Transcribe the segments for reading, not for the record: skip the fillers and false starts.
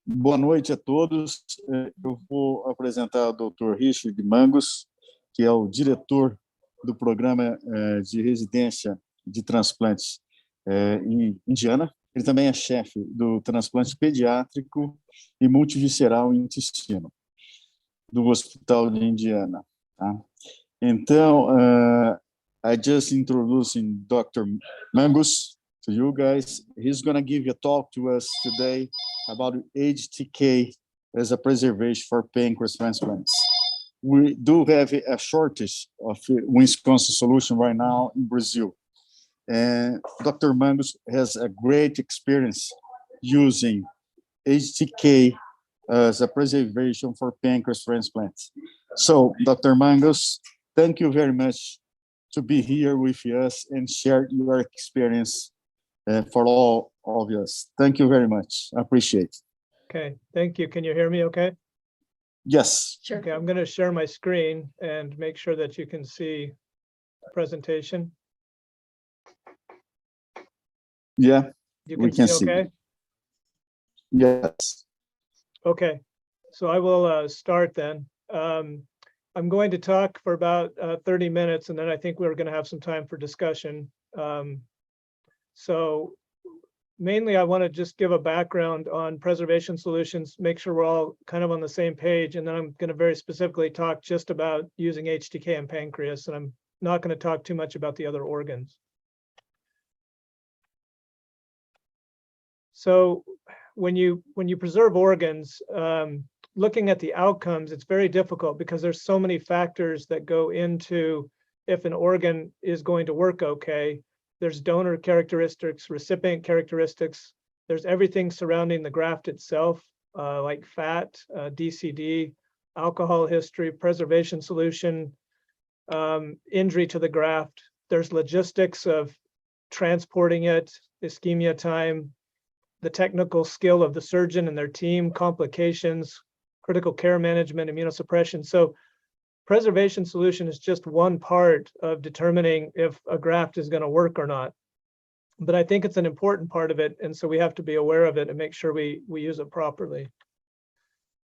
Boa noite a todos. Eu vou apresentar o Dr. Richard Mangus, que é o diretor do programa de residência de transplantes em Indiana. Ele também é chefe do transplante pediátrico e multivisceral em intestino do Hospital de Indiana. Tá? Então, I just introducing Dr. Mangus to you guys. He's going to give a talk to us today about Htk as a preservation for pancreas transplants. We do have a shortage of Wisconsin solution right now in Brazil. And Dr. Mangus has a great experience using Htk as a preservation for pancreas transplants. So, Dr. Mangus, thank you very much to be here with us and share your experience for all of us. Thank you very much. I appreciate it. Okay, thank you. Can you hear me okay? Yes. Sure. Okay, I'm going to share my screen and make sure that you can see the presentation. Yeah, You we can see. Okay? Yes. Okay, so I will start then. I'm going to talk for about 30 minutes, and then I think we're going to have some time for discussion. So mainly I want to just give a background on preservation solutions, make sure we're all kind of on the same page, and then I'm going to very specifically talk just about using Htk and pancreas, and I'm not going to talk too much about the other organs. So when you preserve organs, looking at the outcomes, it's very difficult because there's so many factors that go into if an organ is going to work okay. There's donor characteristics, recipient characteristics. There's everything surrounding the graft itself, like fat, DCD, alcohol history, preservation solution, injury to the graft. There's logistics of transporting it, ischemia time, the technical skill of the surgeon and their team, complications, critical care management, immunosuppression. So preservation solution is just one part of determining if a graft is going to work or not. But I think it's an important part of it, and so we have to be aware of it and make sure we use it properly.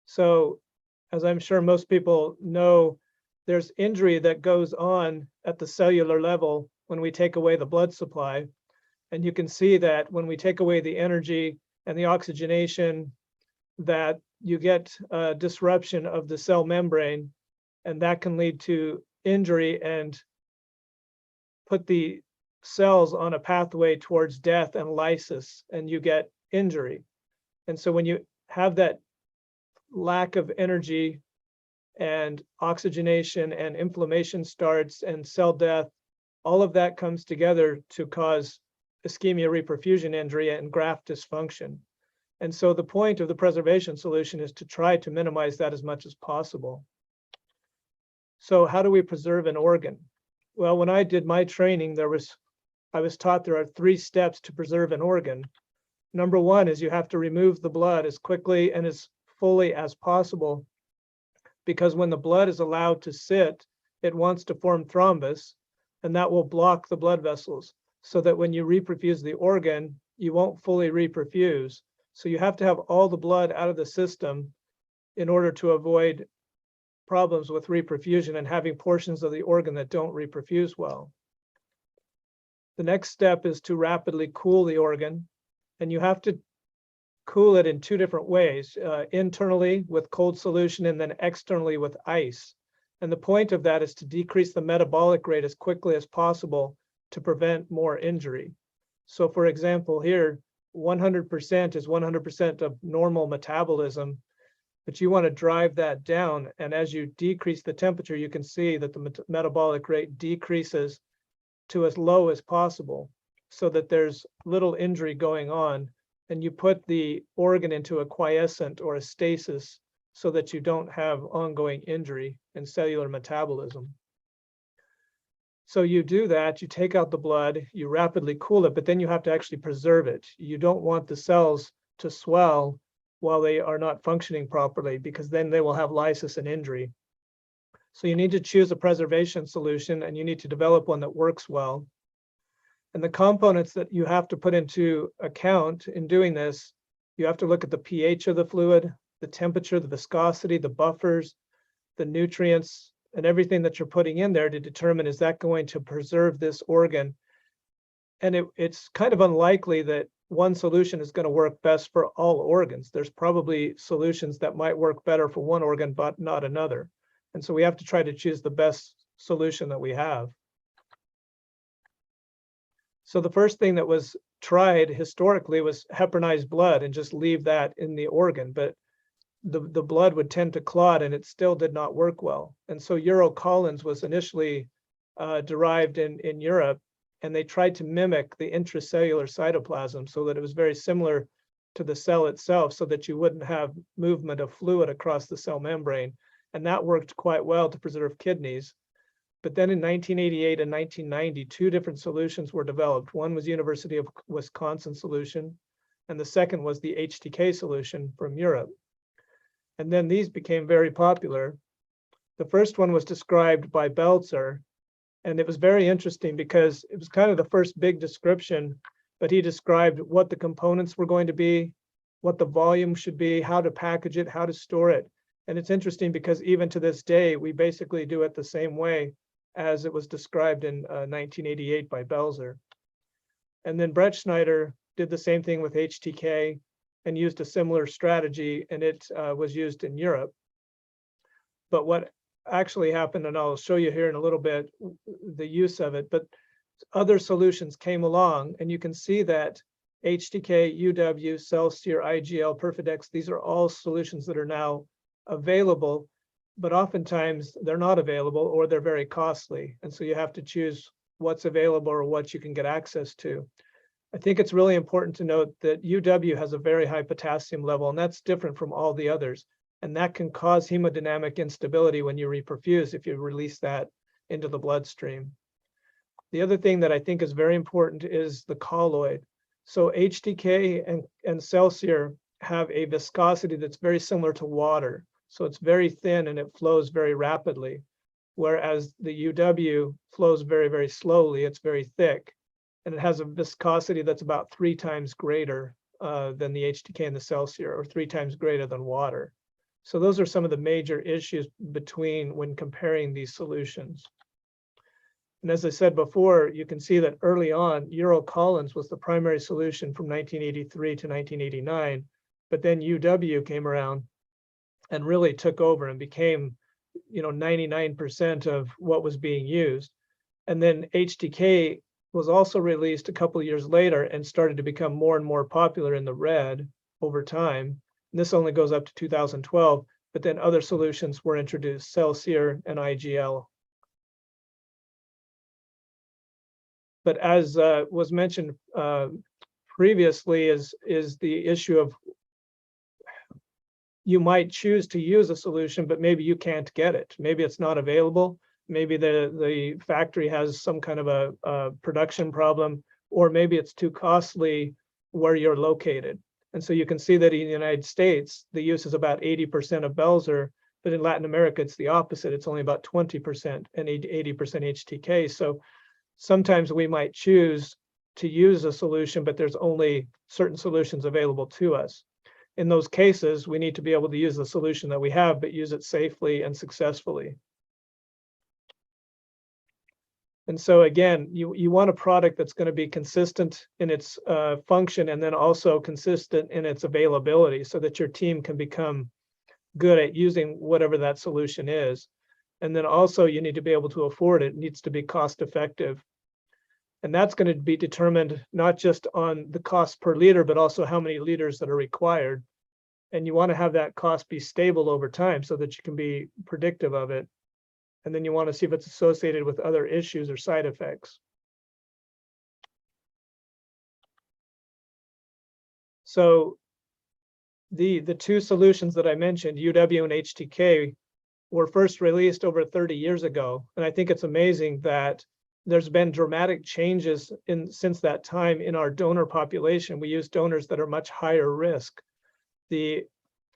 So as I'm sure most people know, there's injury that goes on at the cellular level when we take away the blood supply. And you can see that when we take away the energy and the oxygenation, that you get a disruption of the cell membrane, and that can lead to injury and put the cells on a pathway towards death and lysis, and you get injury. And so when you have that lack of energy and oxygenation and inflammation starts and cell death, all of that comes together to cause ischemia reperfusion injury and graft dysfunction. And so the point of the preservation solution is to try to minimize that as much as possible. So how do we preserve an organ? Well, when I did my training, I was taught there are 3 steps to preserve an organ. Number 1 is you have to remove the blood as quickly and as fully as possible, because when the blood is allowed to sit, it wants to form thrombus, and that will block the blood vessels, so that when you reperfuse the organ, you won't fully reperfuse. So you have to have all the blood out of the system in order to avoid problems with reperfusion and having portions of the organ that don't reperfuse well. The next step is to rapidly cool the organ, and you have to cool it in 2 different ways, internally with cold solution and then externally with ice. And the point of that is to decrease the metabolic rate as quickly as possible to prevent more injury. So for example, here, 100% is 100% of normal metabolism, but you want to drive that down. And as you decrease the temperature, you can see that the metabolic rate decreases to as low as possible so that there's little injury going on. And you put the organ into a quiescent or a stasis so that you don't have ongoing injury and cellular metabolism. So you do that, you take out the blood, you rapidly cool it, but then you have to actually preserve it. You don't want the cells to swell while they are not functioning properly, because then they will have lysis and injury. So you need to choose a preservation solution, and you need to develop one that works well. And the components that you have to put into account in doing this You have to look at the pH of the fluid, the temperature, the viscosity, the buffers, the nutrients, and everything that you're putting in there to determine, is that going to preserve this organ? And it's kind of unlikely that one solution is going to work best for all organs. There's probably solutions that might work better for one organ, but not another. And so we have to try to choose the best solution that we have. So the first thing that was tried historically was heparinized blood and just leave that in the organ, but the blood would tend to clot and it still did not work well. And so urocolins was initially derived in Europe, and they tried to mimic the intracellular cytoplasm so that it was very similar to the cell itself, so that you wouldn't have movement of fluid across the cell membrane. And that worked quite well to preserve kidneys. But then in 1988 and 1990, two different solutions were developed. One was University of Wisconsin solution, and the second was the Htk solution from Europe. And then these became very popular. The first one was described by Belzer, and it was very interesting because it was kind of the first big description, but he described what the components were going to be, what the volume should be, how to package it, how to store it. And it's interesting because even to this day, we basically do it the same way as it was described in 1988 by Belzer. And then Brett Schneider did the same thing with Htk and used a similar strategy, and it was used in Europe. But what actually happened, and I'll show you here in a little bit the use of it, but other solutions came along, and you can see that Htk, UW, Celsior, IGL, Perfidex, these are all solutions that are now available, but oftentimes they're not available or they're very costly. And so you have to choose what's available or what you can get access to. I think it's really important to note that UW has a very high potassium level, and that's different from all the others. And that can cause hemodynamic instability when you reperfuse if you release that into the bloodstream. The other thing that I think is very important is the colloid. So Htk and Celsior have a viscosity that's very similar to water. So it's very thin and it flows very rapidly, whereas the UW flows very, very slowly. It's very thick, and it has a viscosity that's about 3 times greater than the Htk and the Celsior, or 3 times greater than water. So those are some of the major issues between when comparing these solutions. And as I said before, you can see that early on, urocolins was the primary solution from 1983 to 1989, but then UW came around and really took over and became, 99% of what was being used. And then Htk was also released a couple of years later and started to become more and more popular in the red over time. And this only goes up to 2012, but then other solutions were introduced, Celsior and IGL. But as was mentioned previously, is the issue of you might choose to use a solution, but maybe you can't get it. Maybe it's not available. Maybe the factory has some kind of a production problem, or maybe it's too costly where you're located. And so you can see that in the United States, the use is about 80% of Belzer, but in Latin America, it's the opposite. It's only about 20% and 80% Htk. So sometimes we might choose to use a solution, but there's only certain solutions available to us. In those cases, we need to be able to use the solution that we have, but use it safely and successfully. And so again, you want a product that's going to be consistent in its function, and then also consistent in its availability, so that your team can become good at using whatever that solution is. And then also you need to be able to afford it. It needs to be cost effective. And that's going to be determined not just on the cost per liter, but also how many liters that are required. And you want to have that cost be stable over time so that you can be predictive of it. And then you want to see if it's associated with other issues or side effects. So the two solutions that I mentioned, UW and Htk, were first released over 30 years ago. And I think it's amazing that there's been dramatic changes since that time in our donor population. We use donors that are much higher risk. The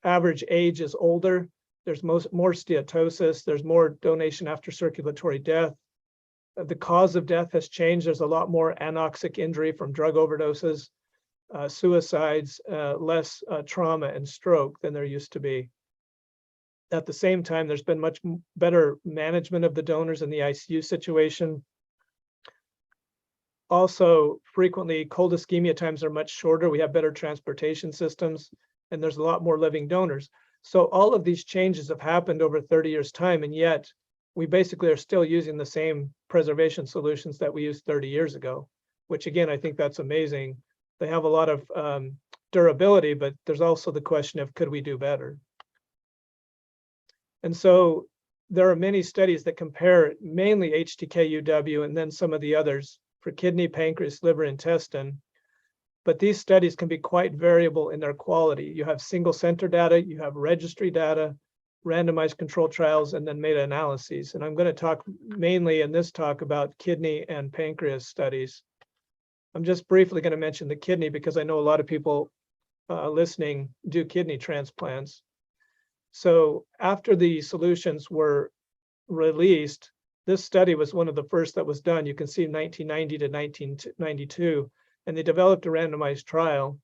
average age is older. There's more steatosis. There's more donation after circulatory death. The cause of death has changed. There's a lot more anoxic injury from drug overdoses. suicides, less trauma and stroke than there used to be. At the same time, there's been much better management of the donors in the ICU situation. Also, frequently, cold ischemia times are much shorter. We have better transportation systems, and there's a lot more living donors. So all of these changes have happened over 30 years' time, and yet we basically are still using the same preservation solutions that we used 30 years ago, which again, I think that's amazing. They have a lot of durability, but there's also the question of could we do better? And so there are many studies that compare mainly Htk UW and then some of the others for kidney, pancreas, liver, intestine. But these studies can be quite variable in their quality. You have single center data, you have registry data, randomized controlled trials, and then meta-analyses. And I'm going to talk mainly in this talk about kidney and pancreas studies. I'm just briefly going to mention the kidney because I know a lot of people listening do kidney transplants. So after the solutions were released, this study was one of the first that was done. You can see 1990 to 1992, and they developed a randomized trial,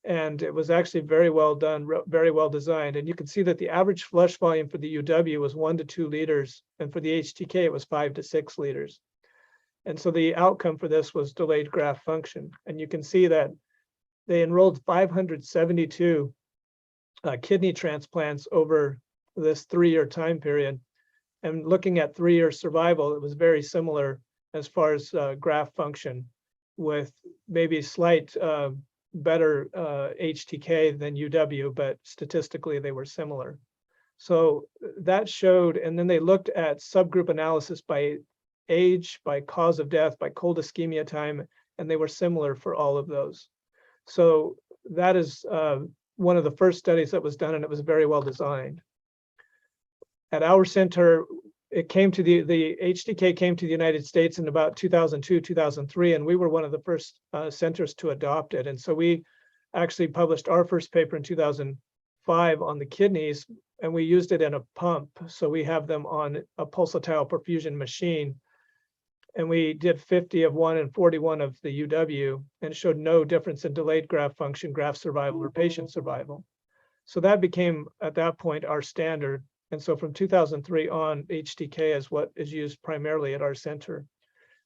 and it was actually very well done, very well designed. And you can see that the average flush volume for the UW was 1 to 2 liters, and for the HTK, it was 5 to 6 liters. And so the outcome for this was delayed graft function. And you can see that they enrolled 572 kidney transplants over this 3-year time period. And looking at 3-year survival, it was very similar as far as graft function, with maybe slight better HTK than UW, but statistically they were similar. So that showed, and then they looked at subgroup analysis by age, by cause of death, by cold ischemia time, and they were similar for all of those. So that is one of the first studies that was done, and it was very well designed. At our center, it came to the HTK came to the United States in about 2002, 2003, and we were one of the first centers to adopt it. And so we actually published our first paper in 2005 on the kidneys, and we used it in a pump. So we have them on a pulsatile perfusion machine, and we did 50 of one and 41 of the UW, and showed no difference in delayed graft function, graft survival, or patient survival. So that became, at that point, our standard. And so from 2003 on, HTK is what is used primarily at our center.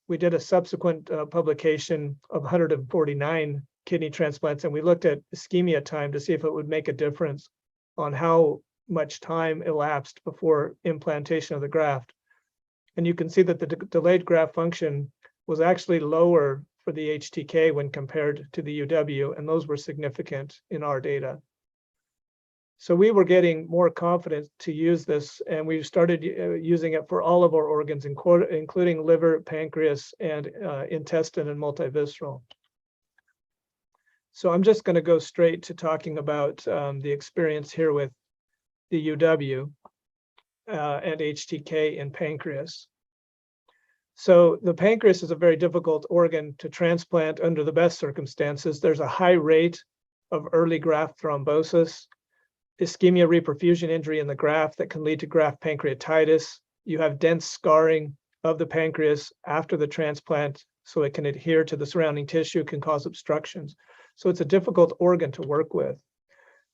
We did a subsequent publication of 149 kidney transplants, and we looked at ischemia time to see if it would make a difference on how much time elapsed before implantation of the graft. And you can see that the delayed graft function was actually lower for the HTK when compared to the UW, and those were significant in our data. So we were getting more confident to use this, and we started using it for all of our organs, including liver, pancreas, and intestine and multivisceral. So I'm just going to go straight to talking about the experience here with the UW and HTK in pancreas. So the pancreas is a very difficult organ to transplant under the best circumstances. There's a high rate of early graft thrombosis, ischemia reperfusion injury in the graft that can lead to graft pancreatitis. You have dense scarring of the pancreas after the transplant, so it can adhere to the surrounding tissue, can cause obstructions. So it's a difficult organ to work with.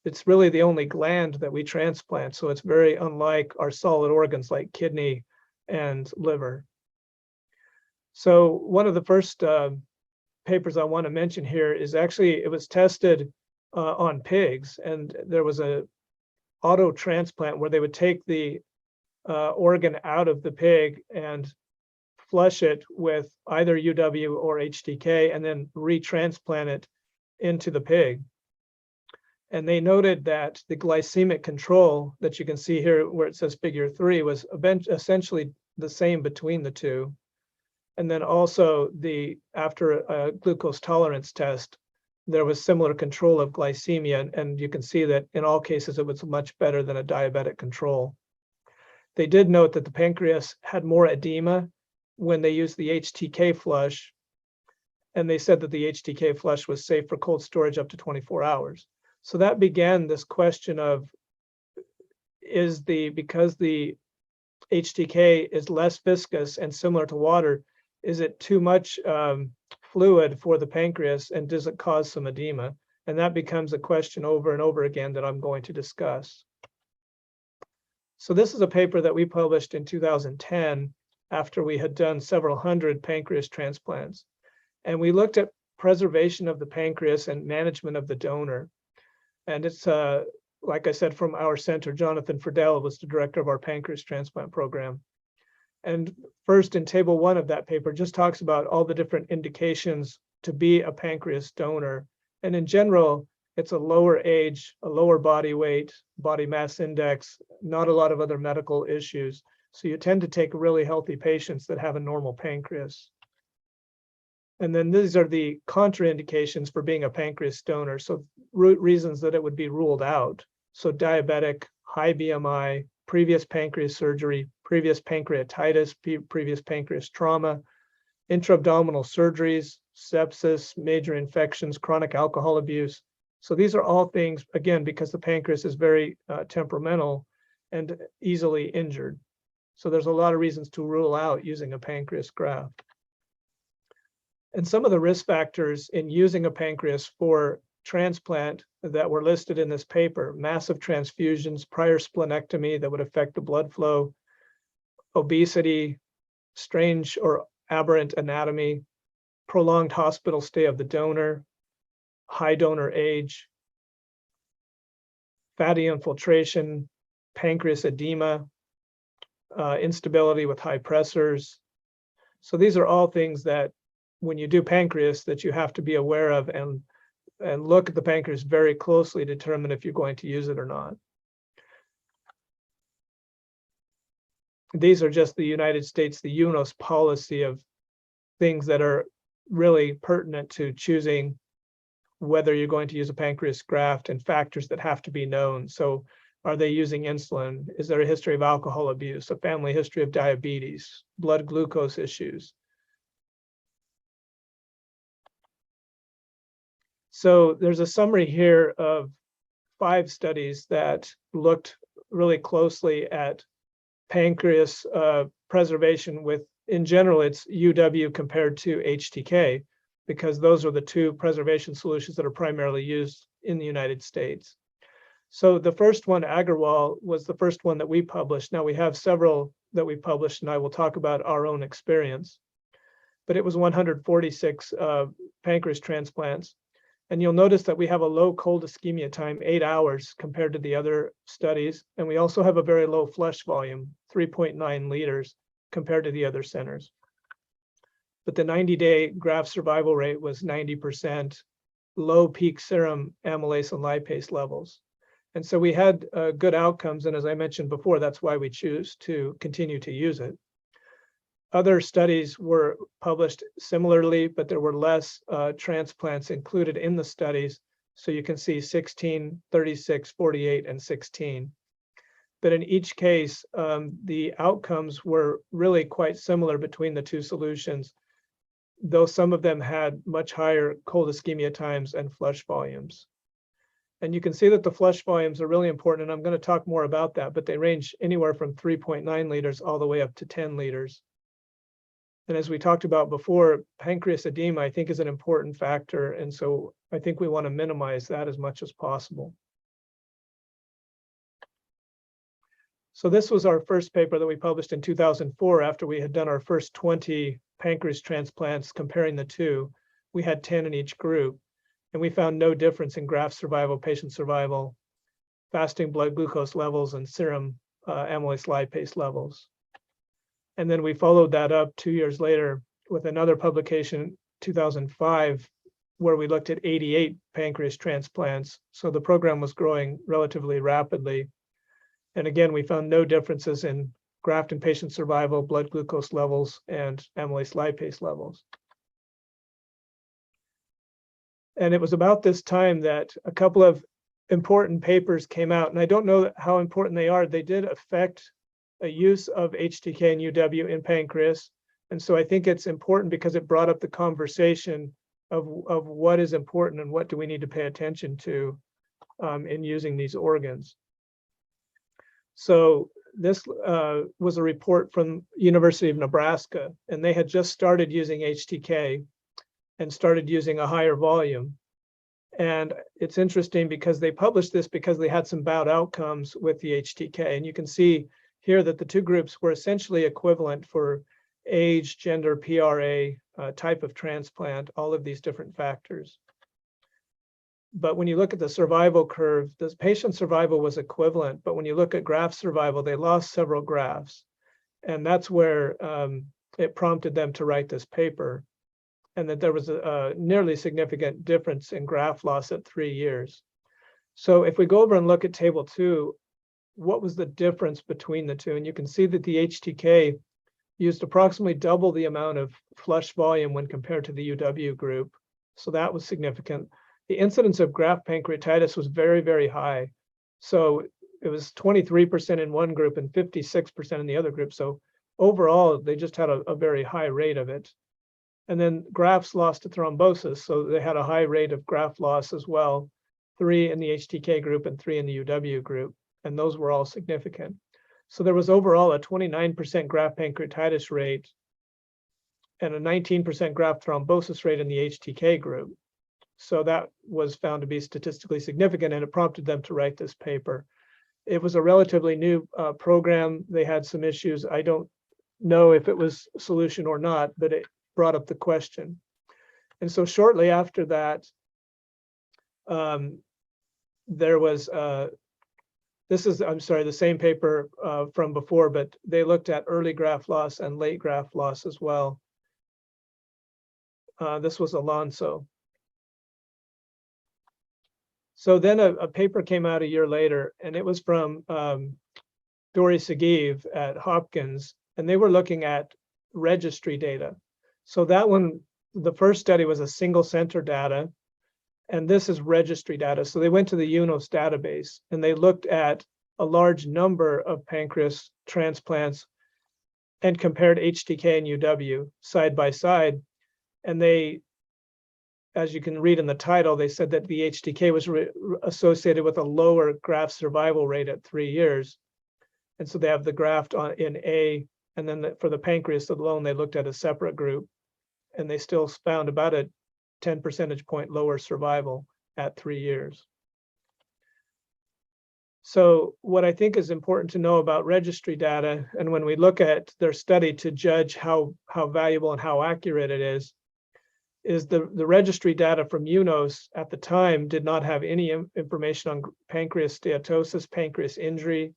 It's really the only gland that we transplant, so it's very unlike our solid organs like kidney and liver. So one of the first papers I want to mention here is actually, it was tested on pigs, and there was a auto transplant where they would take the organ out of the pig and flush it with either UW or HTK and then retransplant it into the pig. And they noted that the glycemic control that you can see here where it says figure 3 was essentially the same between the two. And then also after a glucose tolerance test, there was similar control of glycemia, and you can see that in all cases it was much better than a diabetic control. They did note that the pancreas had more edema when they used the HTK flush, and they said that the HTK flush was safe for cold storage up to 24 hours. So that began this question of, because the HTK is less viscous and similar to water, is it too much fluid for the pancreas, and does it cause some edema? And that becomes a question over and over again that I'm going to discuss. So this is a paper that we published in 2010 after we had done several hundred pancreas transplants. And we looked at preservation of the pancreas and management of the donor. And it's, like I said, from our center. Jonathan Friedel was the director of our pancreas transplant program. And first, in table 1 of that paper, just talks about all the different indications to be a pancreas donor. And in general, it's a lower age, a lower body weight, body mass index, not a lot of other medical issues. So you tend to take really healthy patients that have a normal pancreas. And then these are the contraindications for being a pancreas donor. So reasons that it would be ruled out. So diabetic, high BMI, previous pancreas surgery, previous pancreatitis, previous pancreas trauma, intra-abdominal surgeries, sepsis, major infections, chronic alcohol abuse. So these are all things, again, because the pancreas is very temperamental and easily injured. So there's a lot of reasons to rule out using a pancreas graft. And some of the risk factors in using a pancreas for transplant that were listed in this paper: massive transfusions, prior splenectomy that would affect the blood flow, obesity, strange or aberrant anatomy, prolonged hospital stay of the donor, high donor age, fatty infiltration, pancreas edema, instability with high pressors. So these are all things that when you do pancreas that you have to be aware of and look at the pancreas very closely to determine if you're going to use it or not. These are just the United States, the UNOS policy of things that are really pertinent to choosing whether you're going to use a pancreas graft and factors that have to be known. So are they using insulin? Is there a history of alcohol abuse, a family history of diabetes, blood glucose issues? So there's a summary here of 5 studies that looked really closely at pancreas preservation with, in general, it's UW compared to HTK, because those are the 2 preservation solutions that are primarily used in the United States. So the first one, Agarwal, was the first one that we published. Now we have several that we published, and I will talk about our own experience. But it was 146 pancreas transplants. And you'll notice that we have a low cold ischemia time, 8 hours, compared to the other studies. And we also have a very low flush volume, 3.9 liters, compared to the other centers. But the 90-day graft survival rate was 90%, low peak serum amylase and lipase levels. And so we had good outcomes. And as I mentioned before, that's why we choose to continue to use it. Other studies were published similarly, but there were less transplants included in the studies. So you can see 16, 36, 48, and 16. But in each case, the outcomes were really quite similar between the 2 solutions, though some of them had much higher cold ischemia times and flush volumes. And you can see that the flush volumes are really important, and I'm going to talk more about that, but they range anywhere from 3.9 liters all the way up to 10 liters. And as we talked about before, pancreas edema, I think, is an important factor. And so I think we want to minimize that as much as possible. So this was our first paper that we published in 2004 after we had done our first 20 pancreas transplants comparing the 2. We had 10 in each group, and we found no difference in graft survival, patient survival, fasting blood glucose levels, and serum amylase lipase levels. And then we followed that up 2 years later with another publication, 2005, where we looked at 88 pancreas transplants. So the program was growing relatively rapidly. And again, we found no differences in graft and patient survival, blood glucose levels, and amylase lipase levels. And it was about this time that a couple of important papers came out. And I don't know how important they are. They did affect a use of HTK and UW in pancreas. And so I think it's important because it brought up the conversation of what is important and what do we need to pay attention to in using these organs. So this was a report from University of Nebraska, and they had just started using HTK and started using a higher volume. And it's interesting because they published this because they had some bad outcomes with the HTK. And you can see here that the two groups were essentially equivalent for age, gender, PRA, type of transplant, all of these different factors. But when you look at the survival curve, the patient survival was equivalent. But when you look at graft survival, they lost several grafts. And that's where it prompted them to write this paper, and that there was a nearly significant difference in graft loss at 3 years. So if we go over and look at table 2, what was the difference between the two? And you can see that the HTK used approximately double the amount of flush volume when compared to the UW group. So that was significant. The incidence of graft pancreatitis was very, very high. So it was 23% in one group and 56% in the other group. So overall, they just had a very high rate of it. And then grafts lost to thrombosis. So they had a high rate of graft loss as well, 3 in the HTK group and 3 in the UW group. And those were all significant. So there was overall a 29% graft pancreatitis rate and a 19% graft thrombosis rate in the HTK group. So that was found to be statistically significant, and it prompted them to write this paper. It was a relatively new program. They had some issues. I don't know if it was a solution or not, but it brought up the question. And so shortly after that, there was, this is, I'm sorry, the same paper from before, but they looked at early graft loss and late graft loss as well. This was Alonso. So then a paper came out a year later, and it was from Dori Sagiv at Hopkins, and they were looking at registry data. So that one, the first study was a single center data, and this is registry data. So they went to the UNOS database, and they looked at a large number of pancreas transplants and compared HTK and UW side by side. And they, as you can read in the title, they said that the HTK was associated with a lower graft survival rate at 3 years. And so they have the graft in A, and then for the pancreas alone, they looked at a separate group, and they still found about a 10 percentage point lower survival at 3 years. So what I think is important to know about registry data, and when we look at their study to judge how valuable and how accurate it is the registry data from UNOS at the time did not have any information on pancreas steatosis, pancreas injury,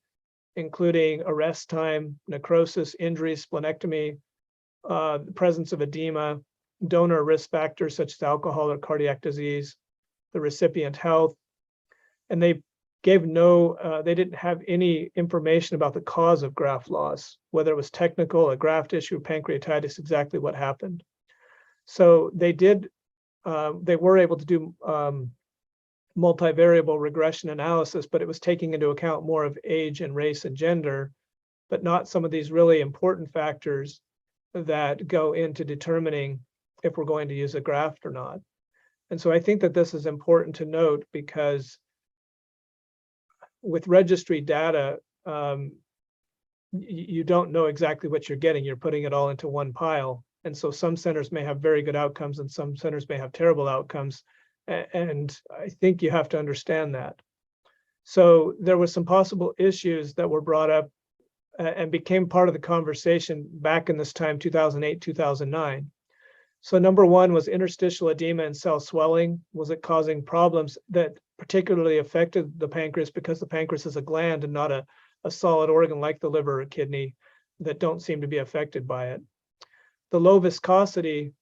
including arrest time, necrosis, injury, splenectomy, the presence of edema, donor risk factors such as alcohol or cardiac disease, the recipient health, and they gave no, they didn't have any information about the cause of graft loss, whether it was technical, a graft issue, pancreatitis, exactly what happened. So they were able to do multivariable regression analysis, but it was taking into account more of age and race and gender, but not some of these really important factors that go into determining if we're going to use a graft or not. And so I think that this is important to note, because with registry data, you don't know exactly what you're getting. You're putting it all into one pile. And so some centers may have very good outcomes and some centers may have terrible outcomes. And I think you have to understand that. So there were some possible issues that were brought up and became part of the conversation back in this time, 2008, 2009. So number one was interstitial edema and cell swelling. Was it causing problems that particularly affected the pancreas, because the pancreas is a gland and not a solid organ like the liver or kidney that don't seem to be affected by it? The low viscosity,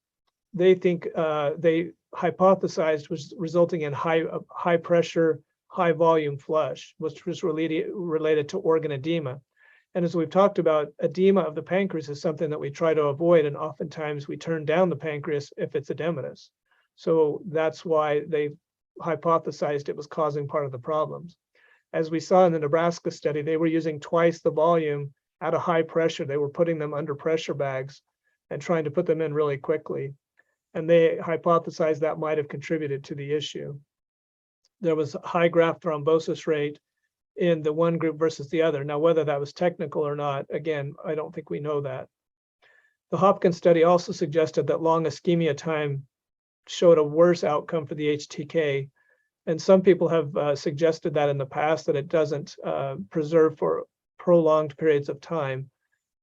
they think they hypothesized was resulting in high pressure, high volume flush, which was related to organ edema. And as we've talked about, edema of the pancreas is something that we try to avoid, and oftentimes we turn down the pancreas if it's edematous. So that's why they hypothesized it was causing part of the problems. As we saw in the Nebraska study, they were using twice the volume at a high pressure. They were putting them under pressure bags and trying to put them in really quickly. And they hypothesized that might have contributed to the issue. There was a high graft thrombosis rate in the one group versus the other. Now, whether that was technical or not, again, I don't think we know that. The Hopkins study also suggested that long ischemia time showed a worse outcome for the HTK. And some people have suggested that in the past, that it doesn't preserve for prolonged periods of time,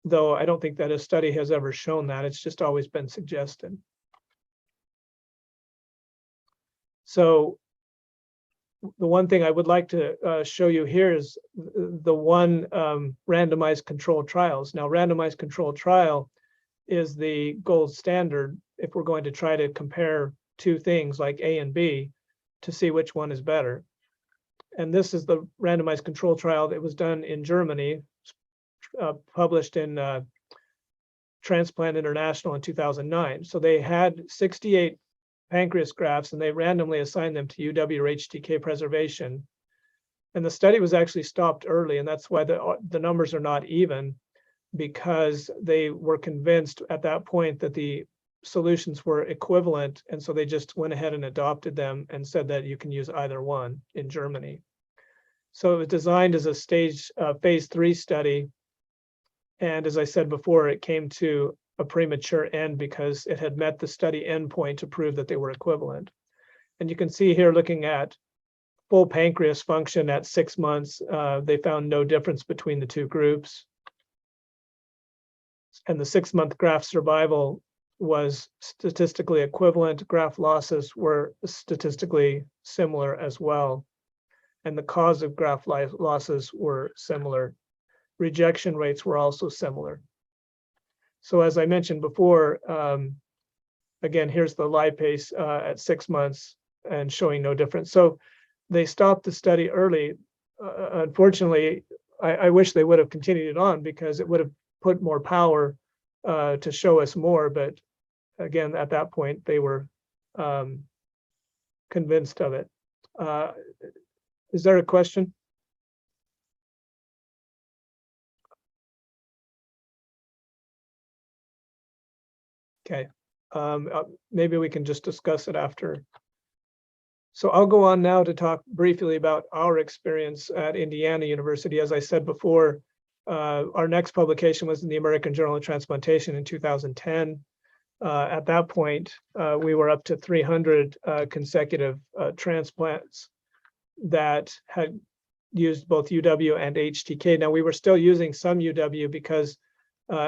though I don't think that a study has ever shown that. It's just always been suggested. So the one thing I would like to show you here is the one randomized controlled trials. Now, randomized controlled trial is the gold standard if we're going to try to compare two things like A and B to see which one is better. And this is the randomized control trial that was done in Germany, published in Transplant International in 2009. So they had 68 pancreas grafts and they randomly assigned them to UW or HTK preservation. And the study was actually stopped early, and that's why the numbers are not even, because they were convinced at that point that the solutions were equivalent, and so they just went ahead and adopted them and said that you can use either one in Germany. So it was designed as a phase 3 study, and as I said before, it came to a premature end because it had met the study endpoint to prove that they were equivalent. And you can see here, looking at full pancreas function at 6 months, they found no difference between the two groups. And the 6-month graft survival was statistically equivalent. Graft losses were statistically similar as well. And the cause of graft losses were similar. Rejection rates were also similar. So as I mentioned before, again, here's the lipase at 6 months and showing no difference. So they stopped the study early. Unfortunately, I wish they would have continued it on because it would have put more power to show us more. But again, at that point, they were convinced of it. Is there a question? Okay, maybe we can just discuss it after. So I'll go on now to talk briefly about our experience at Indiana University. As I said before, our next publication was in the American Journal of Transplantation in 2010. At that point, we were up to 300 consecutive transplants that had used both UW and HTK. Now, we were still using some UW because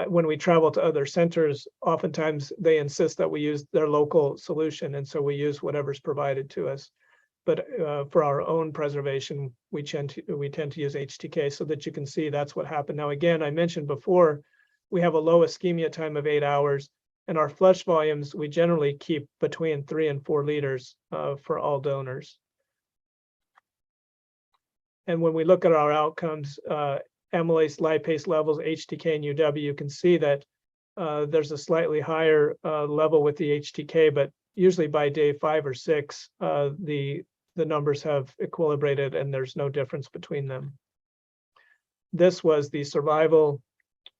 when we travel to other centers, oftentimes they insist that we use their local solution, and so we use whatever's provided to us. But for our own preservation, we tend to use HTK, so that you can see that's what happened. Now, again, I mentioned before, we have a low ischemia time of 8 hours, and our flush volumes, we generally keep between 3 and 4 liters for all donors. And when we look at our outcomes, amylase, lipase levels, HTK and UW, you can see that there's a slightly higher level with the HTK, but usually by day 5 or 6, the numbers have equilibrated and there's no difference between them. This was the survival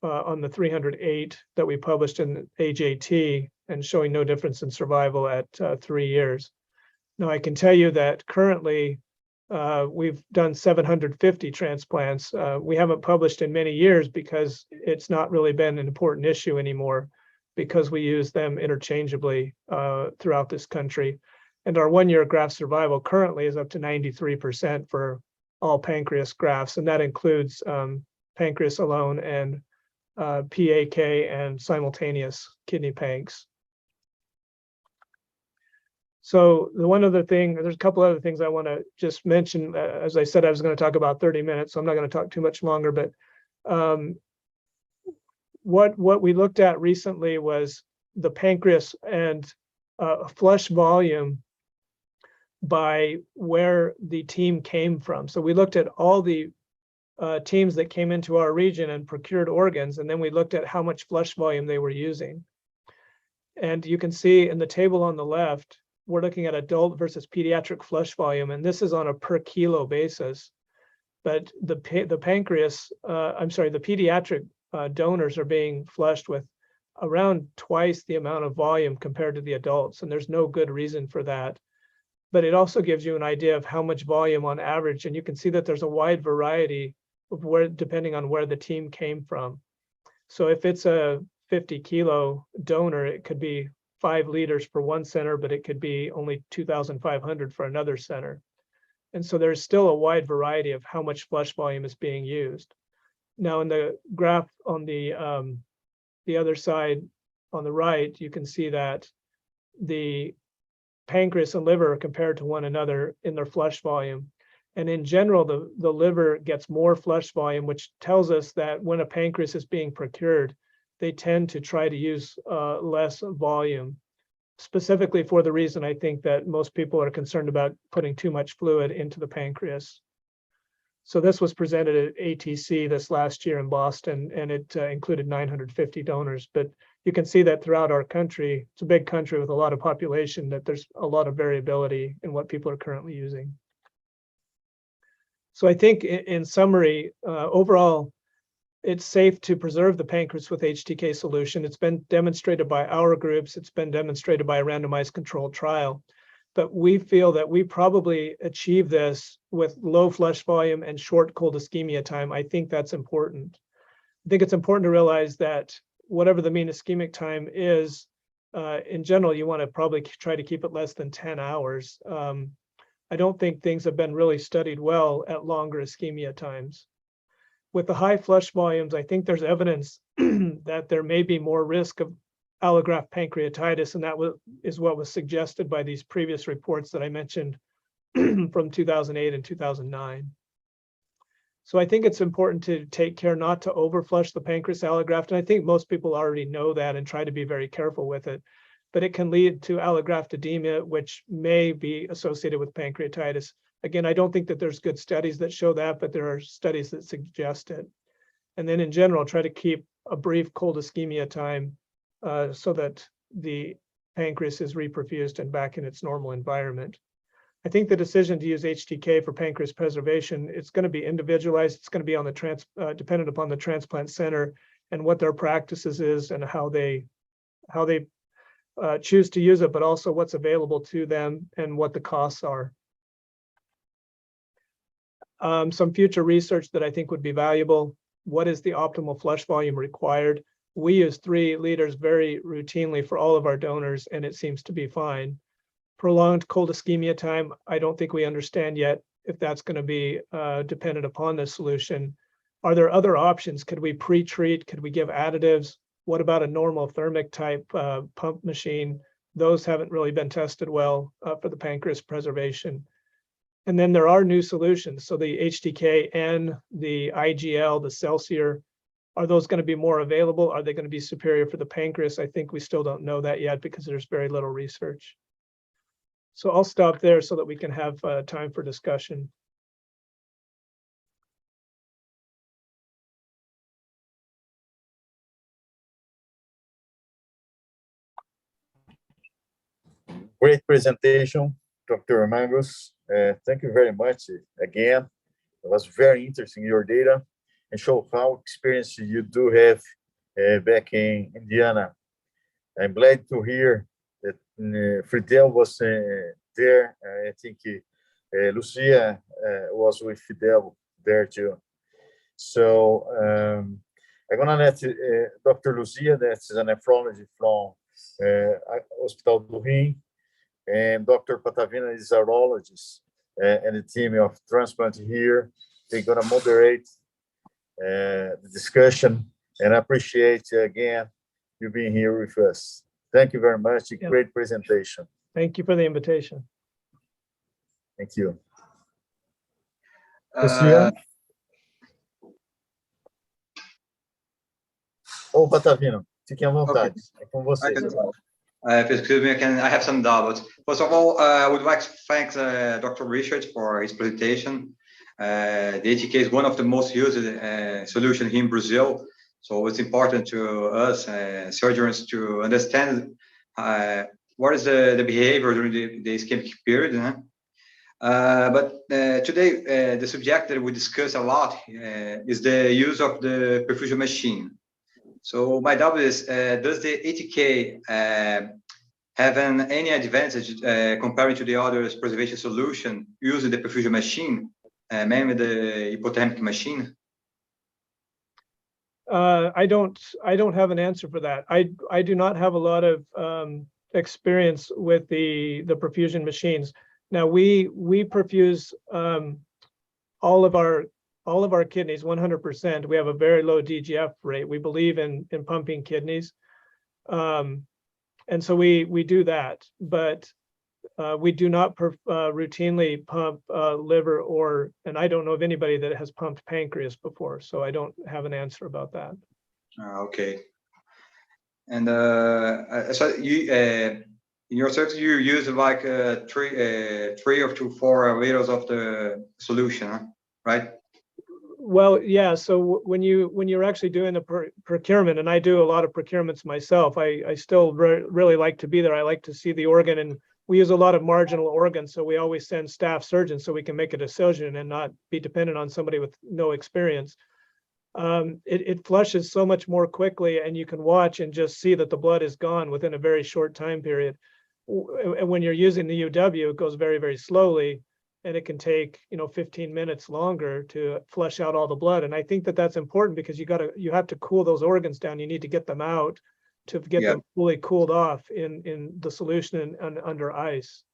on the 308 that we published in AJT, and showing no difference in survival at 3 years. Now, I can tell you that currently we've done 750 transplants. We haven't published in many years because it's not really been an important issue anymore, because we use them interchangeably throughout this country. And our 1-year graft survival currently is up to 93% for all pancreas grafts, and that includes pancreas alone and PAK and simultaneous kidney pancs. So the one other thing, there's a couple other things I want to just mention. As I said, I was going to talk about 30 minutes, so I'm not going to talk too much longer. But what we looked at recently was the pancreas and flush volume by where the team came from. So we looked at all the teams that came into our region and procured organs, and then we looked at how much flush volume they were using. And you can see in the table on the left, we're looking at adult versus pediatric flush volume, and this is on a per kilo basis. But the pediatric donors are being flushed with around twice the amount of volume compared to the adults, and there's no good reason for that. but it also gives you an idea of how much volume on average. And you can see that there's a wide variety of where, depending on where the team came from. So if it's a 50-kilo donor, it could be 5 liters for one center, but it could be only 2,500 for another center. And so there's still a wide variety of how much flush volume is being used. Now in the graph on the other side on the right, you can see that the pancreas and liver are compared to one another in their flush volume. And in general, the liver gets more flush volume, which tells us that when a pancreas is being procured, they tend to try to use less volume, specifically for the reason I think that most people are concerned about putting too much fluid into the pancreas. So this was presented at ATC this last year in Boston, and it included 950 donors. But you can see that throughout our country, it's a big country with a lot of population, that there's a lot of variability in what people are currently using. So I think in summary, overall, it's safe to preserve the pancreas with Htk solution. It's been demonstrated by our groups. It's been demonstrated by a randomized controlled trial. But we feel that we probably achieve this with low flush volume and short cold ischemia time. I think that's important. I think it's important to realize that whatever the mean ischemic time is, in general, you want to probably try to keep it less than 10 hours. I don't think things have been really studied well at longer ischemia times. With the high flush volumes, I think there's evidence that there may be more risk of allograft pancreatitis, and that is what was suggested by these previous reports that I mentioned from 2008 and 2009. So I think it's important to take care not to overflush the pancreas allograft, and I think most people already know that and try to be very careful with it. But it can lead to allograft edema, which may be associated with pancreatitis. Again, I don't think that there's good studies that show that, but there are studies that suggest it. And then in general, try to keep a brief cold ischemia time so that the pancreas is reperfused and back in its normal environment. I think the decision to use HTK for pancreas preservation, it's going to be individualized. It's going to be on the dependent upon the transplant center and what their practices is and how they choose to use it, but also what's available to them and what the costs are. Some future research that I think would be valuable. What is the optimal flush volume required? We use 3 liters very routinely for all of our donors, and it seems to be fine. Prolonged cold ischemia time, I don't think we understand yet if that's going to be dependent upon the solution. Are there other options? Could we pre-treat? Could we give additives? What about a normal thermic type pump machine? Those haven't really been tested well for the pancreas preservation. And then there are new solutions. So the HTK-N, the IGL, the Celsior, are those going to be more available? Are they going to be superior for the pancreas? I think we still don't know that yet because there's very little research. So I'll stop there so that we can have time for discussion. Great presentation, Dr. Mangus. Thank you very much again. It was very interesting, your data, and show how experienced you do have back in Indiana. I'm glad to hear that Fidel was there. I think Lucia was with Fidel there too. So I'm gonna let Dr. Lucia, that's a nephrology from Hospital do Hrim, and Dr. Patavino is a urologist and the team of Transplant here. They're gonna moderate the discussion, and I appreciate again you being here with us. Thank you very much. Yeah. Great presentation. Thank you for the invitation. Thank you. Lucia? Ou Patavino, fiquem à vontade. Okay. É com vocês. Excuse me, I have some doubts. First of all, I would like to thank Dr. Richard for his presentation. The HTK is one of the most used solutions in Brazil. So it's important to us surgeons to understand what is the behavior during the ischemic period. But today, the subject that we discuss a lot is the use of the perfusion machine. So my doubt is, does the ATK have any advantage comparing to the other preservation solution using the perfusion machine, mainly the hypothermic machine? I don't have an answer for that. I do not have a lot of experience with the perfusion machines. Now we perfuse all of our kidneys 100%. We have a very low DGF rate. We believe in pumping kidneys, and so we do that. But we do not routinely pump liver and I don't know of anybody that has pumped pancreas before, so I don't have an answer about that. Okay. And so you in your service you use like 3 or 4 liters of the solution, huh? Right? Well, yeah. So when you're actually doing the procurement, and I do a lot of procurements myself, I still really like to be there. I like to see the organ, and we use a lot of marginal organs, so we always send staff surgeons so we can make a decision and not be dependent on somebody with no experience. It flushes so much more quickly, and you can watch and just see that the blood is gone within a very short time period. And when you're using the UW, it goes very, very slowly, and it can take 15 minutes longer to flush out all the blood. And I think that that's important because you have to cool those organs down. You need to get them out to get them fully cooled off in the solution and under ice.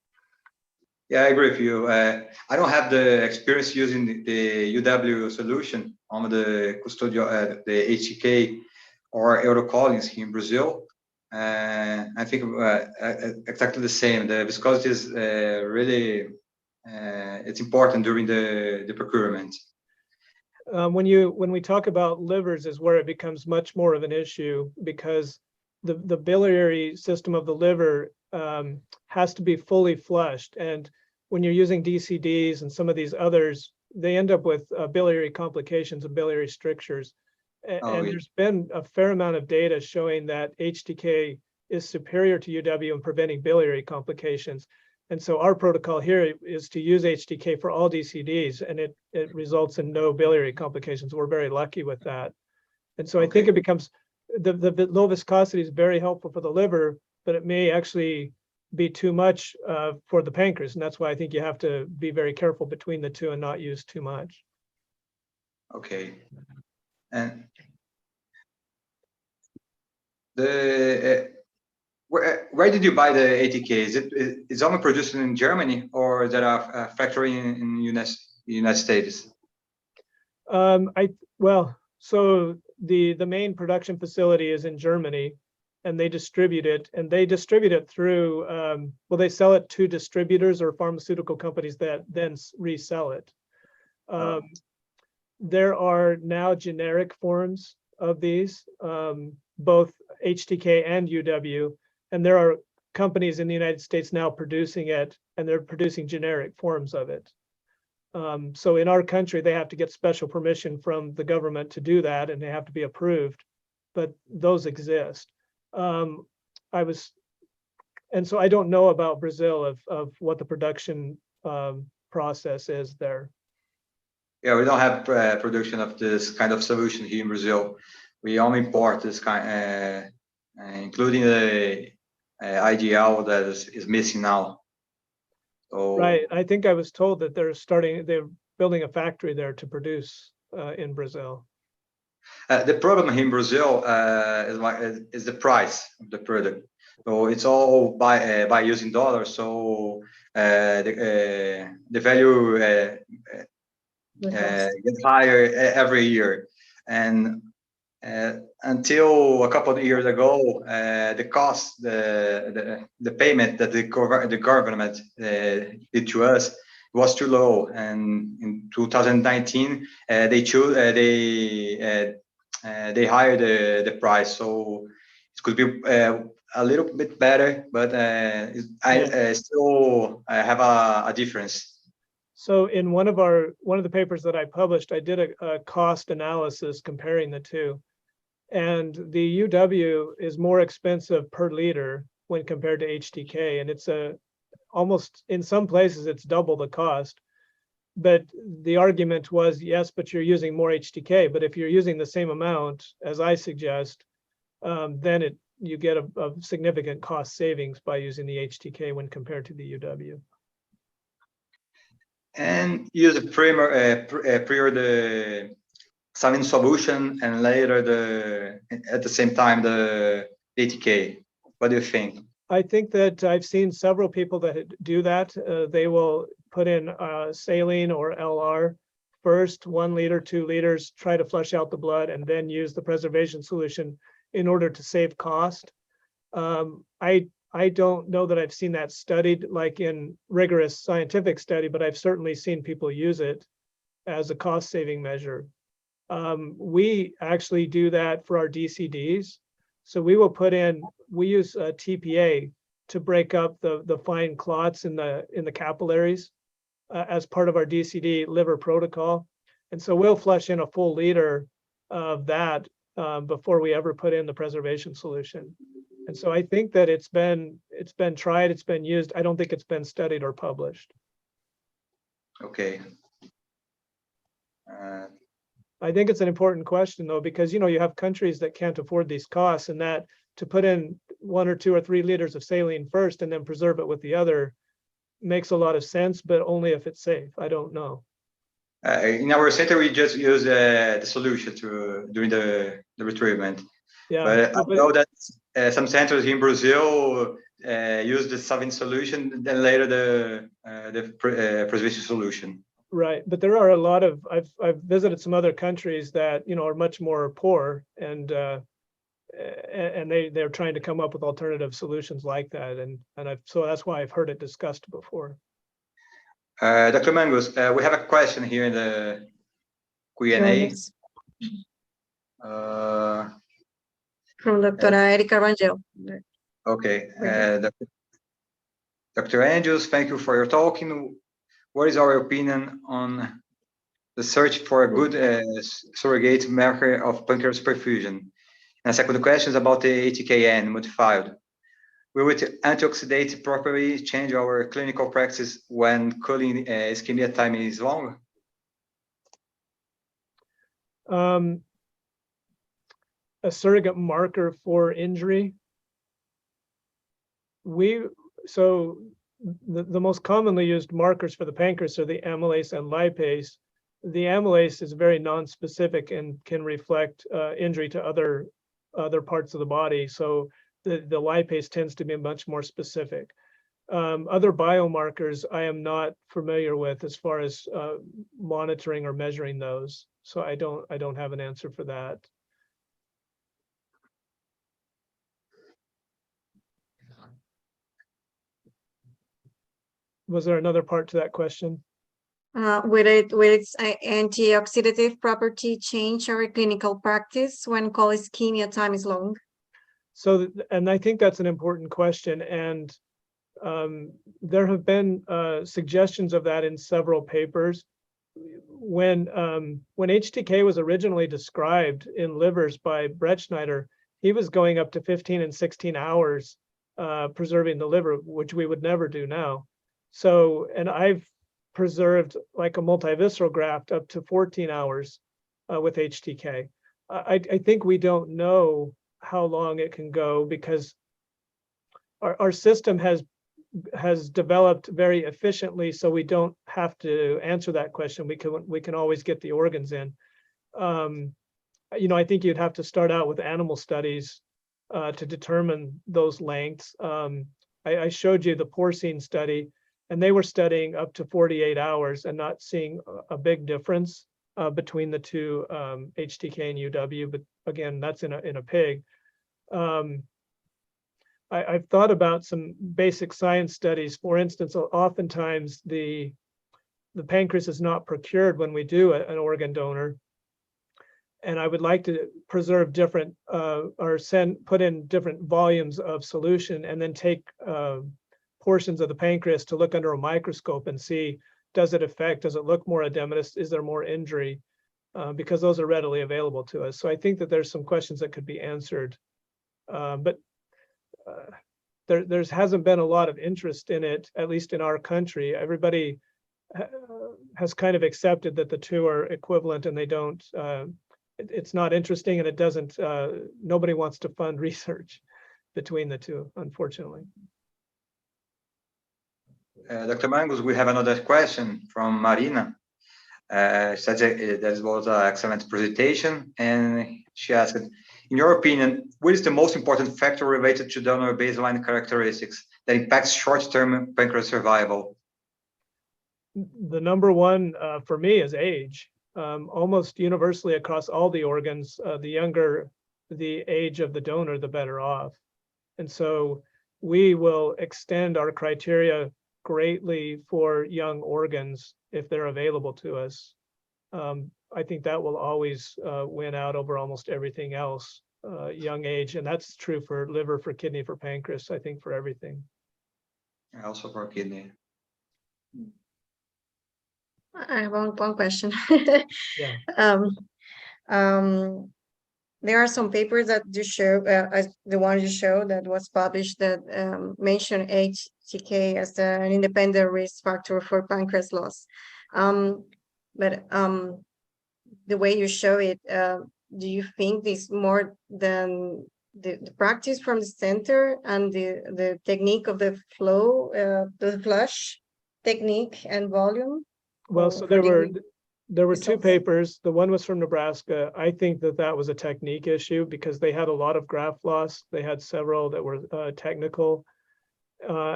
Yeah, I agree with you. I don't have the experience using the UW solution on the Custodio, the Htk or Eurocollins here in Brazil. I think exactly the same. The viscosity is really it's important during the procurement. When we talk about livers is where it becomes much more of an issue, because the biliary system of the liver has to be fully flushed. And when you're using DCDs and some of these others, they end up with biliary complications and biliary strictures. And there's been a fair amount of data showing that HTK is superior to UW in preventing biliary complications. And so our protocol here is to use HTK for all DCDs, and it results in no biliary complications. We're very lucky with that. And so I think it becomes, the low viscosity is very helpful for the liver, but it may actually be too much for the pancreas. And that's why I think you have to be very careful between the two and not use too much. Okay. And the where did you buy the ATK? Is only produced in Germany, or is that a factory in United States? So the main production facility is in Germany, and they distribute it through they sell it to distributors or pharmaceutical companies that then resell it. There are now generic forms of these, both HTK and UW, and there are companies in the United States now producing it, and they're producing generic forms of it. So in our country, they have to get special permission from the government to do that, and they have to be approved, but those exist. And so I don't know about Brazil of what the production process is there. Yeah, we don't have production of this kind of solution here in Brazil. We only import this kind, including the IDL that is missing now. So, right. I think I was told that they're building a factory there to produce in Brazil. The problem here in Brazil is the price of the product. So it's all by using dollars. So the value gets higher every year, and until a couple of years ago, the cost, the payment that the government did to us was too low. And in 2019, they higher the price, so it could be a little bit better, but I still have a difference. So in one of the papers that I published, I did a cost analysis comparing the two, and the UW is more expensive per liter when compared to HTK, and it's almost, in some places it's double the cost. But the argument was, yes, but you're using more HTK. But if you're using the same amount as I suggest, then you get a significant cost savings by using the HTK when compared to the UW. And use the prior the saline solution and later at the same time the ATK. What do you think? I think that I've seen several people that do that. They will put in saline or LR first, 1 liter, 2 liters, try to flush out the blood, and then use the preservation solution in order to save cost. I don't know that I've seen that studied like in rigorous scientific study, but I've certainly seen people use it as a cost saving measure. We actually do that for our DCDs. So we will we use TPA to break up the fine clots in the capillaries as part of our DCD liver protocol. And so we'll flush in a full liter of that before we ever put in the preservation solution. And so I think that it's been tried, it's been used. I don't think it's been studied or published. Okay. I think it's an important question though, because you have countries that can't afford these costs, and that to put in 1 or 2 or 3 liters of saline first and then preserve it with the other makes a lot of sense, but only if it's safe. I don't know. In our center, we just use the solution during the retrievement. Yeah, but I know that some centers in Brazil use the saline solution, then later the preservation solution. Right, but there are a lot of I've visited some other countries that are much more poor, and they're trying to come up with alternative solutions like that, and so that's why I've heard it discussed before. Dr. Mangus, we have a question here in the Q&A. From Dr. Erika Rangel. Okay, Dr. Andrews, thank you for your talking. What is our opinion on the search for a good surrogate marker of pancreas perfusion? And second question is about the ATKN modified. Will it antioxidate properly change our clinical practice when cooling ischemia time is long? A surrogate marker for injury. So the most commonly used markers for the pancreas are the amylase and lipase. The amylase is very non-specific and can reflect injury to other parts of the body. So the lipase tends to be much more specific. Other biomarkers I am not familiar with as far as monitoring or measuring those. So I don't have an answer for that. Was there another part to that question? Will its antioxidative property change our clinical practice when cold ischemia time is long? So, and I think that's an important question, and there have been suggestions of that in several papers. When HTK was originally described in livers by Bretschneider, he was going up to 15 and 16 hours preserving the liver, which we would never do now. So, and I've preserved like a multivisceral graft up to 14 hours with HTK. I think we don't know how long it can go because our system has developed very efficiently, so we don't have to answer that question. We can always get the organs in. I think you'd have to start out with animal studies to determine those lengths. I showed you the porcine study, and they were studying up to 48 hours and not seeing a big difference between the two, HTK and UW. But again, that's in a pig. I've thought about some basic science studies. For instance, oftentimes the pancreas is not procured when we do an organ donor. And I would like to preserve different put in different volumes of solution and then take portions of the pancreas to look under a microscope and see, does it look more edematous? Is there more injury? Because those are readily available to us. So I think that there's some questions that could be answered. But there hasn't been a lot of interest in it, at least in our country. Everybody has kind of accepted that the two are equivalent, and they don't, it's not interesting, and it doesn't, nobody wants to fund research. between the two, unfortunately. Dr. Mangus, we have another question from Marina. Said that was an excellent presentation, and she asked, in your opinion, what is the most important factor related to donor baseline characteristics that impacts short-term pancreas survival? The number one for me is age. Almost universally across all the organs, the younger the age of the donor, the better off. And so we will extend our criteria greatly for young organs if they're available to us. I think that will always win out over almost everything else, young age. And that's true for liver, for kidney, for pancreas, I think for everything. Also for kidney. I have one question. Yeah. There are some papers that you show, the one you showed that was published that mentioned Htk as an independent risk factor for pancreas loss. But the way you show it, do you think this more than the practice from the center and the technique of the flow, the flush technique and volume? Well, so there were two papers. The one was from Nebraska. I think that was a technique issue because they had a lot of graft loss. They had several that were technical.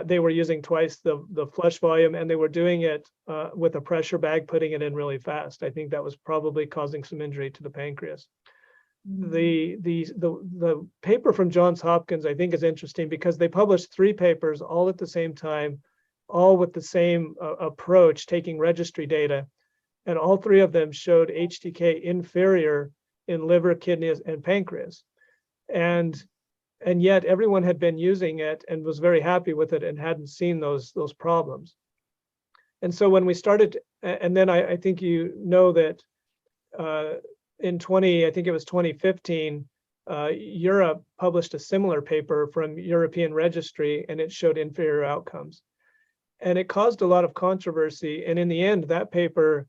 They were using twice the flush volume, and they were doing it with a pressure bag, putting it in really fast. I think that was probably causing some injury to the pancreas. The paper from Johns Hopkins, I think, is interesting because they published 3 papers all at the same time, all with the same approach, taking registry data. And all 3 of them showed Htk inferior in liver, kidneys, and pancreas. And yet everyone had been using it and was very happy with it and hadn't seen those problems. And so when we started, and then I think you know that in 2015, Europe published a similar paper from European Registry, and it showed inferior outcomes. And it caused a lot of controversy. And in the end, that paper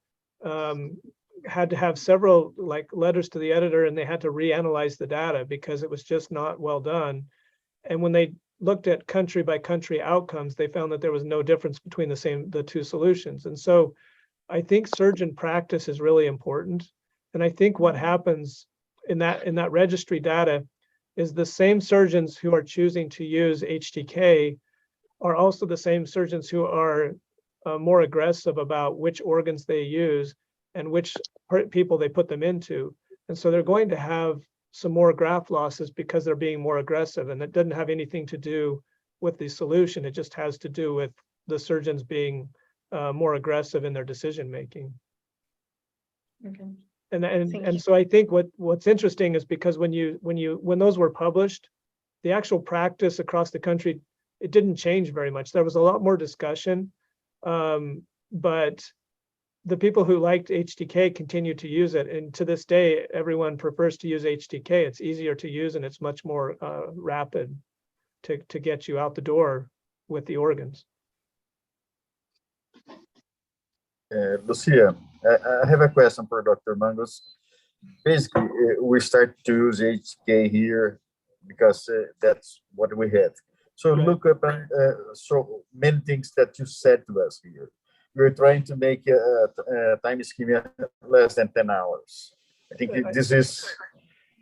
had to have several letters to the editor, and they had to reanalyze the data because it was just not well done. And when they looked at country by country outcomes, they found that there was no difference between the 2 solutions. And so I think surgeon practice is really important. And I think what happens in that registry data is the same surgeons who are choosing to use Htk are also the same surgeons who are more aggressive about which organs they use and which people they put them into. And so they're going to have some more graft losses because they're being more aggressive. And it doesn't have anything to do with the solution. It just has to do with the surgeons being more aggressive in their decision making. Okay. And so I think what's interesting is because when those were published, the actual practice across the country, it didn't change very much. There was a lot more discussion, but the people who liked Htk continued to use it. And to this day, everyone prefers to use Htk. It's easier to use and it's much more rapid to get you out the door with the organs. Lucia, I have a question for Dr. Mangus. Basically, we start to use Htk here because that's what we have. So Right. look up so many things that you said to us here. We're trying to make time ischemia less than 10 hours. I think this is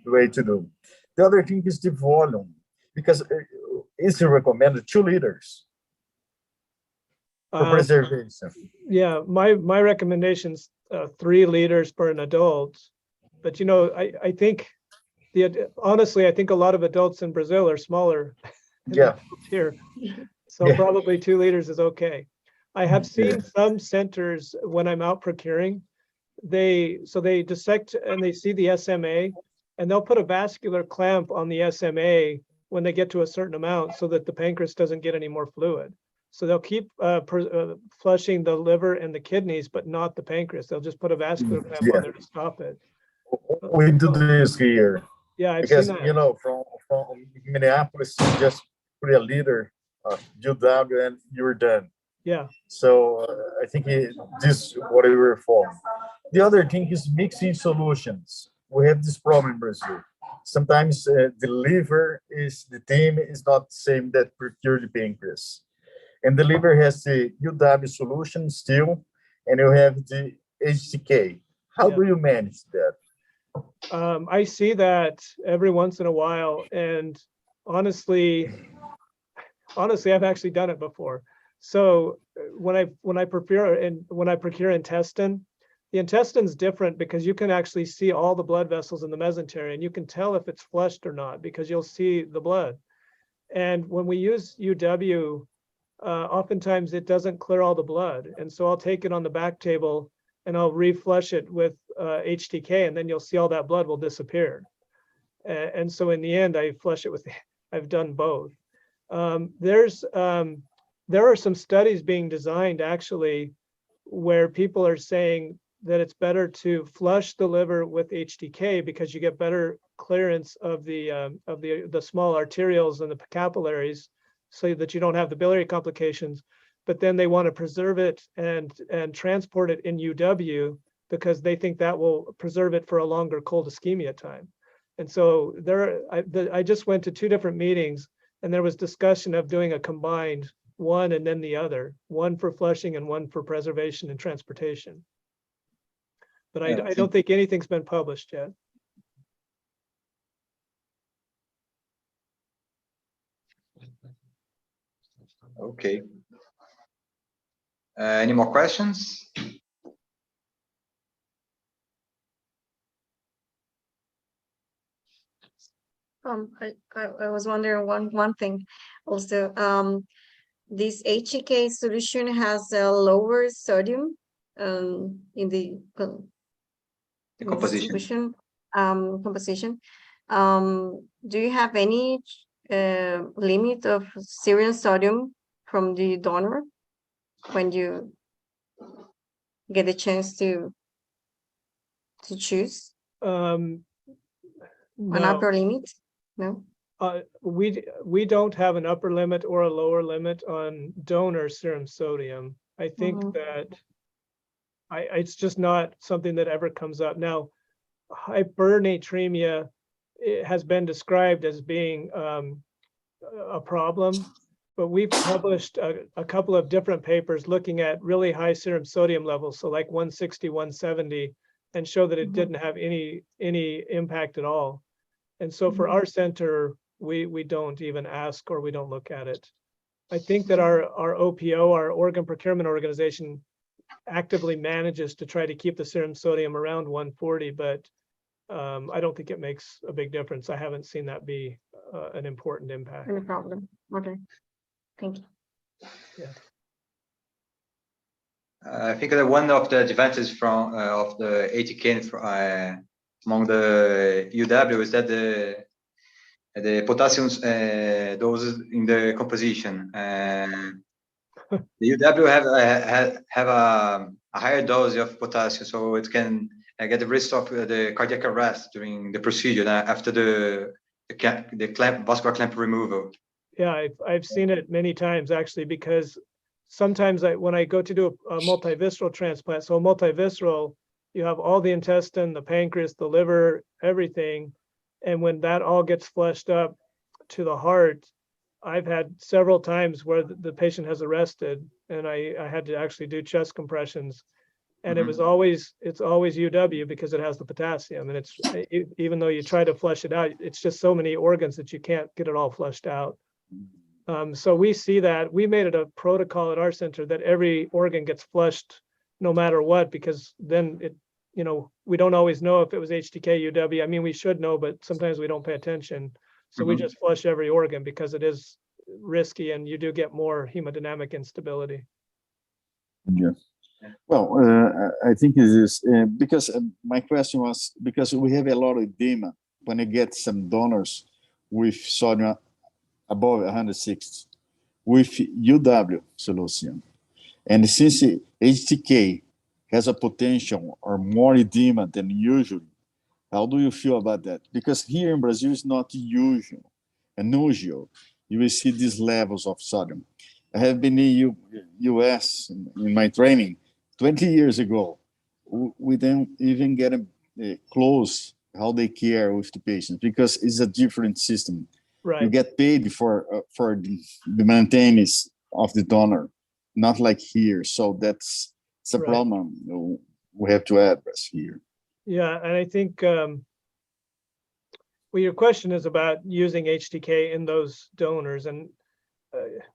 the way to do. The other thing is the volume, because it's recommended 2 liters for preservation. Yeah, my recommendation's 3 liters for an adult. But I think honestly, I think a lot of adults in Brazil are smaller than here. So probably 2 liters is okay. I have seen some centers when I'm out procuring, they dissect and they see the SMA and they'll put a vascular clamp on the SMA when they get to a certain amount so that the pancreas doesn't get any more fluid. So they'll keep flushing the liver and the kidneys, but not the pancreas. They'll just put a vascular clamp on there to stop it. We do this here. Yeah, I've because seen that. from Minneapolis, you just put a liter of Daud and you're done. Yeah. So I think this is what we were for. The other thing is mixing solutions. We have this problem in Brazil. sometimes the liver is the theme is not the same that procure the pancreas. And the liver has the UW solution still, and you have the HTK. How do you manage that? I see that every once in a while, and honestly, I've actually done it before. So when I procure intestine, the intestine's different because you can actually see all the blood vessels in the mesentery, and you can tell if it's flushed or not because you'll see the blood. And when we use UW, oftentimes it doesn't clear all the blood, and so I'll take it on the back table and I'll reflush it with HTK, and then you'll see all that blood will disappear. And so in the end, I flush it with. I've done both. There are some studies being designed actually where people are saying that it's better to flush the liver with HTK because you get better clearance of the small arterioles and the capillaries, so that you don't have the biliary complications. But then they want to preserve it and transport it in UW because they think that will preserve it for a longer cold ischemia time. And so I just went to 2 different meetings, and there was discussion of doing a combined one and then the other, one for flushing and one for preservation and transportation. But I don't think anything's been published yet. Okay. Any more questions? I was wondering one thing also. This HTK solution has a lower sodium in the composition. Solution, composition. Do you have any limit of serum sodium from the donor when you get a chance to choose an upper limit? No. We don't have an upper limit or a lower limit on donor serum sodium. I think that it's just not something that ever comes up. Now, hypernatremia has been described as being a problem, but we've published a couple of different papers looking at really high serum sodium levels, so like 160, 170, and show that it didn't have any impact at all. And so for our center, we don't even ask or we don't look at it. I think that our OPO, our organ procurement organization, actively manages to try to keep the serum sodium around 140, but I don't think it makes a big difference. I haven't seen that be an important impact. No problem. Okay. Thank you. Yeah. I think that one of the advantages from of the Htk among the UW is that the potassium doses in the composition. The UW have a higher dose of potassium, so it can get the risk of the cardiac arrest during the procedure after the clamp, vascular clamp removal. Yeah, I've seen it many times actually, because sometimes when I go to do a multivisceral transplant, so a multivisceral, you have all the intestine, the pancreas, the liver, everything. And when that all gets flushed up to the heart, I've had several times where the patient has arrested, and I had to actually do chest compressions. And it's always UW because it has the potassium. And it's even though you try to flush it out, it's just so many organs that you can't get it all flushed out. So we see that. We made it a protocol at our center that every organ gets flushed no matter what, because then we don't always know if it was HTK, UW. I mean, we should know, but sometimes we don't pay attention. So we just flush every organ because it is risky and you do get more hemodynamic instability. Yeah. Well, I think it is because my question was, because we have a lot of edema when you get some donors with sodium above 160 with UW solution. And since HTK has a potential or more edema than usual, how do you feel about that? Because here in Brazil, it's not unusual. You will see these levels of sodium. I have been in US in my training 20 years ago. We didn't even get close how they care with the patients, because it's a different system. Right. You get paid for the maintenance of the donor, not like here. So it's a Right. problem we have to address here. Yeah, and I think well, your question is about using HTK in those donors, and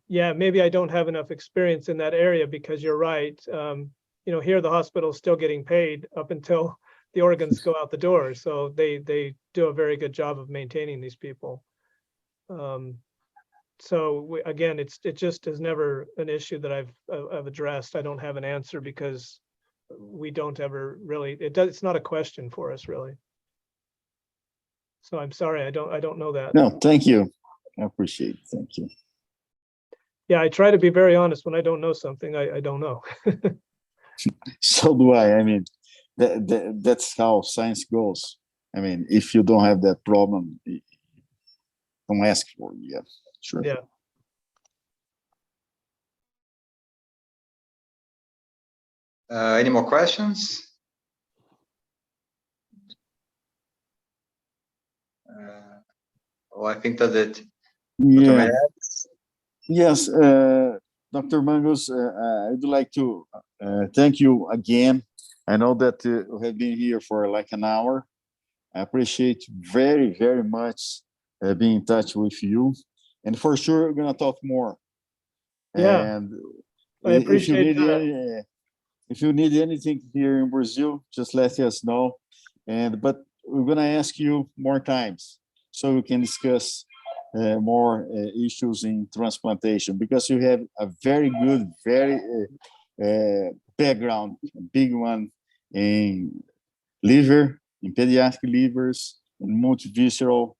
yeah, maybe I don't have enough experience in that area, because you're right. You know, here the hospital's still getting paid up until the organs go out the door, so they do a very good job of maintaining these people. So again, it just is never an issue that I've addressed. I don't have an answer, because we don't ever really, it's not a question for us really. So I'm sorry, I don't know that. No, thank you. I appreciate it. Thank you. Yeah, I try to be very honest. When I don't know something, I don't know. So do I. I mean, that's how science goes. I mean, if you don't have that problem, don't ask for it. Yeah, sure. Yeah. Any more questions? Well, I think that's it. Yeah. Yes, Dr. Mangus, I would like to thank you again. I know that you have been here for like an hour. I appreciate very, very much being in touch with you. And for sure, we're going to talk more. Yeah, And I appreciate that. If you need anything here in Brazil, just let us know. But we're going to ask you more times so we can discuss more issues in transplantation, because you have a very good, very background, a big one in liver, in pediatric livers, and multivisceral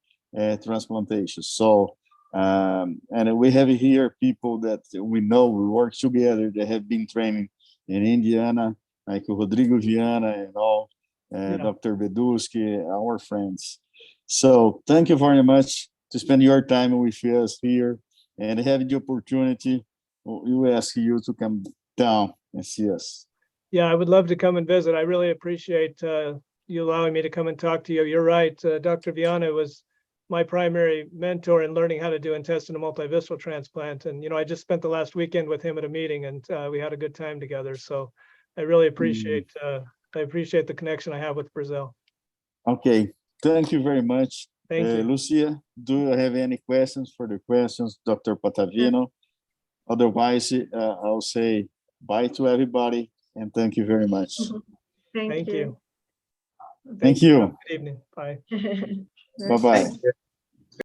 transplantation. So, and we have here people that we know, we work together, that have been training in Indiana, like Rodrigo Viana and all, Dr. Beduski, our friends. So thank you very much to spend your time with us here, and have the opportunity. We ask you to come down and see us. Yeah, I would love to come and visit. I really appreciate you allowing me to come and talk to you. You're right. Dr. Viana was my primary mentor in learning how to do intestinal multivisceral transplant. And, you know, I just spent the last weekend with him at a meeting, and we had a good time together. So I really appreciate the connection I have with Brazil. Okay. Thank you very much. Thank you. Lucia, do you have any questions? Further questions, Dr. Patavino? Otherwise, I'll say bye to everybody, and thank you very much. Thank you. Thank you. Good evening. Bye. Bye-bye.